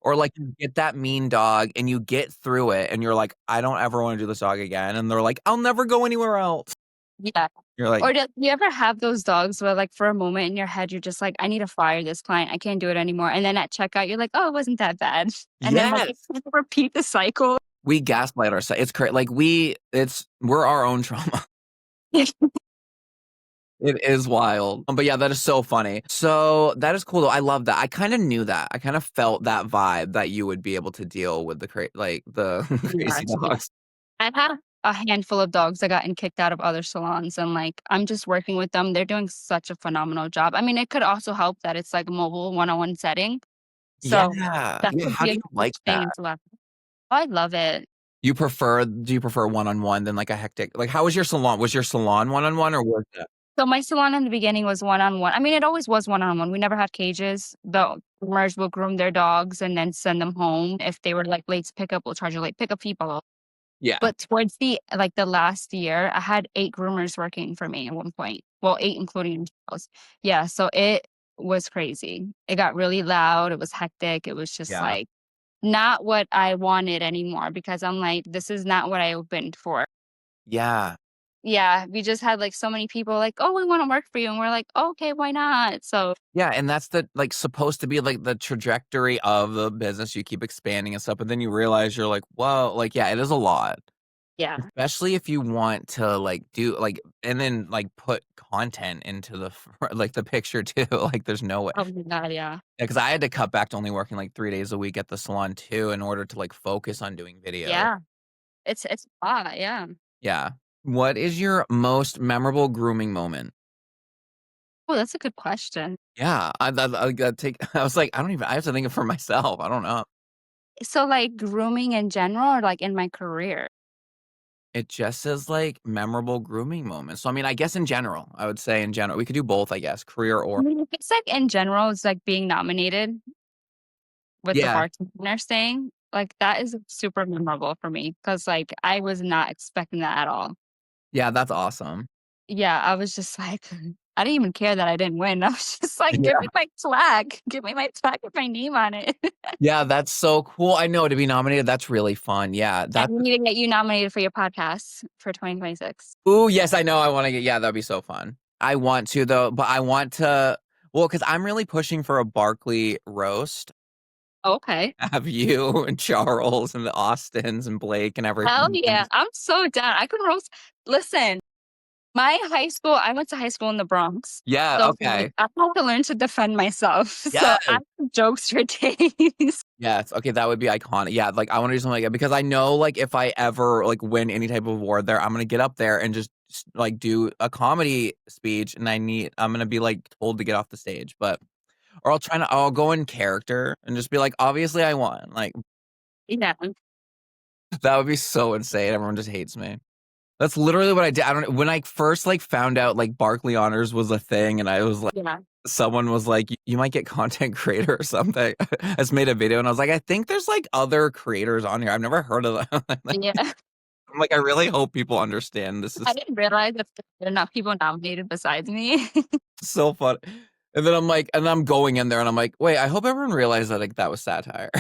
or, like, you get that mean dog and you get through it and you're like, "I don't ever wanna do this dog again," and they're like, "I'll never go anywhere else." yeah. You're like, Or do you ever have those dogs where, like, for a moment in your head, you're just like, "I need to fire this client. I can't do it anymore." And then at checkout, you're like, "Oh, it wasn't that bad." And then, like, yes! you repeat the cycle. We gaslight ourselves. It's like, we're our own trauma. It is wild. But yeah, that is so funny. So, that is cool, though. I love that. I kinda knew that. I kinda felt that vibe that you would be able to deal with the Yeah, crazy dogs. I've had a handful of dogs that gotten kicked out of other salons, and, like, I'm just working with them. They're doing such a phenomenal job. I mean, it could also help that it's, like, a mobile one-on-one setting. So, Yeah. that Yeah, could how be do a you huge like thing that? as well. I love it. Do you prefer one-on-one than, like, a hectic how was your salon? Was your salon one-on-one or was it So my salon in the beginning was one-on-one. I mean, it always was one-on-one. We never had cages. The groomers will groom their dogs and then send them home. If they were, like, late to pick up, we'll charge a late pickup fee, blah, blah. Yeah. But towards the last year, I had 8 groomers working for me at one point. Well, 8 including themselves. Yeah, so it was crazy. It got really loud, it was hectic, it was just, Yeah. like, not what I wanted anymore because I'm like, "This is not what I opened for." Yeah. Yeah, we just had, like, so many people like, "Oh, we wanna work for you," and we're like, "Okay, why not?" So, Yeah, and that's supposed to be, like, the trajectory of the business. You keep expanding and stuff, but then you realize you're like, "Whoa," like, yeah, it is a lot. yeah. Especially if you want to, like, do, like and then, like, put content into the picture too, like, there's no way. Oh my god, yeah. Because I had to cut back to only working, like, 3 days a week at the salon too in order to, like, focus on doing videos. Yeah. It's a lot, yeah. Yeah. What is your most memorable grooming moment? Oh, that's a good question. Yeah, I gotta take I was like, I have to think of for myself, I don't know. So, like, grooming in general or, like, in my career? It just says, like, memorable grooming moments. So, I mean, I guess in general, I would say in general. We could do both, I guess, career I or mean, if it's, like, in general, it's, like, being nominated with the yeah. bartender saying, like, that is super memorable for me because, like, I was not expecting that at all. Yeah, that's awesome. Yeah, I was just like I didn't even care that I didn't win. I was just like, "Give Yeah. me my flag. Give me my flag with my name on it." Yeah, that's so cool. I know, to be nominated, that's really fun. Yeah, I that's need to get you nominated for your podcast for 2026. ooh, yes, I know, I wanna get yeah, that'd be so fun. I want to though, but I want to well, because 'cause I'm really pushing for a Barkley roast. Okay. Have you and Charles and the Austins and Blake and Hell everything. yeah. I'm so down. I can roast listen, my high school I went to high school in the Bronx. Yeah, So, like, okay. I had to learn to defend myself. So, I Yes. have jokes for days. Yes, okay, that would be iconic. Yeah, like, I wanna do something like that because I know, like, if I ever, like, win any type of award there, I'm gonna get up there and just like, do a comedy speech, and I'm gonna be, like, told to get off the stage, but or I'll go in character and just be like, "Obviously, I won." Like, Yeah. that would be so insane, everyone just hates me. That's literally what I did. I don't know when I first, like, found out, like, Barkley Honors was a thing, and I was like Yeah. someone was like, "You might get content creator or something." I just made a video, and I was like, "I think there's, like, other creators on here. I've never heard of them." Yeah. I'm like, "I really hope people understand this I is didn't realize that there were enough people nominated besides me. so fun." And then I'm like and I'm going in there, and I'm like, "Wait, I hope everyone realized that, like, that was satire."